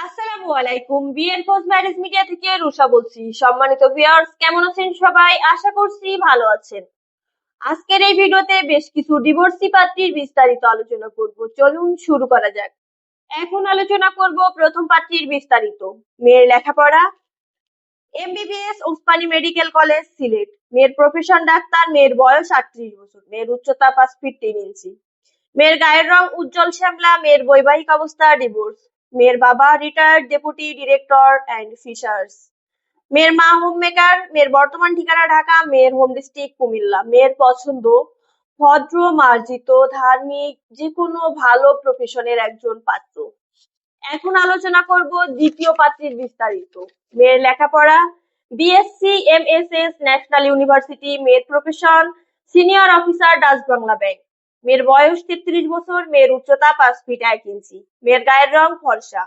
আসসালামু আলাইকুম। BN post marriage media থেকে রুষা বলছি। সম্মানিত ভিউয়ার্স, কেমন আছেন সবাই? আশা করছি ভালো আছেন। আজকের এই ভিডিওতে বেশ কিছু ডিভোর্সি পাত্রীর বিস্তারিত আলোচনা করব। চলুন শুরু করা যাক। এখন আলোচনা করব প্রথম পাত্রীর বিস্তারিত। মেয়ের লেখাপড়া MBBS Osmani medical college Sylhet. মেয়ের প্রফেশন ডাক্তার। মেয়ের বয়স 38 বছর। মেয়ের উচ্চতা 5 ফিট 3 ইঞ্চি। মেয়ের গায়ের রং উজ্জ্বল শ্যামলা। মেয়ের বৈবাহিক অবস্থা ডিভোর্স। মেয়ের বাবা retired deputy director and fishers. মেয়ের মা হোম মেকার। মেয়ের বর্তমান ঠিকানা ঢাকা। মেয়ের হোম ডিস্ট্রিক্ট কুমিল্লা। মেয়ের পছন্দ ভদ্র, মার্জিত, ধার্মিক, যে কোনো ভালো প্রফেশনের একজন পাত্র। এখন আলোচনা করব দ্বিতীয় পাত্রীর বিস্তারিত। মেয়ের লেখাপড়া বিএসসি এমএসএস ন্যাশনাল ইউনিভার্সিটি। মেয়ের profession senior officer Dutch Bangla bank. মেয়ের বয়স 33 বছর। মেয়ের উচ্চতা 5 ফিট 1 ইঞ্চি। মেয়ের গায়ের রং ফর্সা।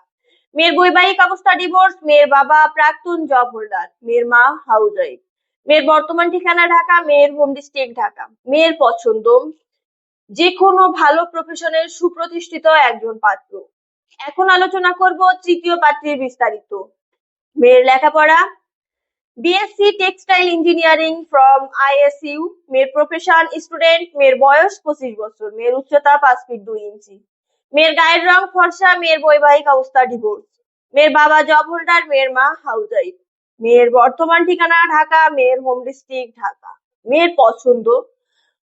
মেয়ের বৈবাহিক অবস্থা ডিভোর্স। মেয়ের বাবা প্রাক্তন জব হোল্ডার। মেয়ের মা হাউসওয়াইফ। মেয়ের বর্তমান ঠিকানা ঢাকা। মেয়ের হোম ডিস্ট্রিক্ট ঢাকা। মেয়ের পছন্দ যে কোনো ভালো প্রফেশনের সুপ্রতিষ্ঠিত একজন পাত্র। এখন আলোচনা করব তৃতীয় পাত্রীর বিস্তারিত। মেয়ের লেখাপড়া BSc textile engineering from ISU. মেয়ের প্রফেশন স্টুডেন্ট। মেয়ের বয়স 25 বছর। মেয়ের উচ্চতা 5 ফিট 2 ইঞ্চি। মেয়ের গায়ের রং ফর্সা। মেয়ের বৈবাহিক অবস্থা ডিভোর্স। মেয়ের বাবা জব হোল্ডার। মেয়ের মা হাউসওয়াইফ। মেয়ের বর্তমান ঠিকানা ঢাকা। মেয়ের হোম ডিস্ট্রিক্ট ঢাকা। মেয়ের পছন্দ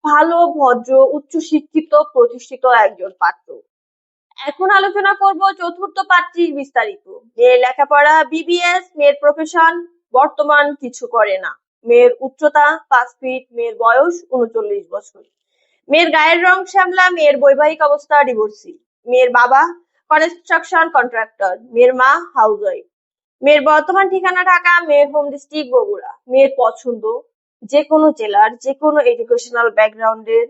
ভালো, ভদ্র, উচ্চশিক্ষিত, প্রতিষ্ঠিত একজন পাত্র। এখন আলোচনা করব চতুর্থ পাত্রীর বিস্তারিত। মেয়ের লেখাপড়া বিবিএস। মেয়ের প্রফেশন বর্তমান কিছু করে না। মেয়ের উচ্চতা 5 ফিট। মেয়ের বয়স 39 বছর। মেয়ের গায়ের রং শ্যামলা। মেয়ের বৈবাহিক অবস্থা ডিভোর্সি। মেয়ের বাবা কনস্ট্রাকশন কন্ট্রাক্টর। মেয়ের মা হাউসওয়াইফ। মেয়ের বর্তমান ঠিকানা ঢাকা। মেয়ের হোম ডিস্ট্রিক্ট বগুড়া। মেয়ের পছন্দ যে কোনো জেলার, যে কোনো এডুকেশনাল ব্যাকগ্রাউন্ডের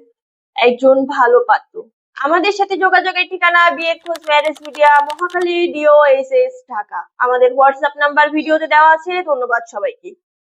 একজন ভালো পাত্র। আমাদের সাথে যোগাযোগের ঠিকানা বিএড খোঁজ ম্যারেজ মিডিয়া, মহাখালী, ডিওএসএস, ঢাকা। আমাদের হোয়াটসঅ্যাপ নাম্বার ভিডিওতে দেওয়া আছে। ধন্যবাদ সবাইকে।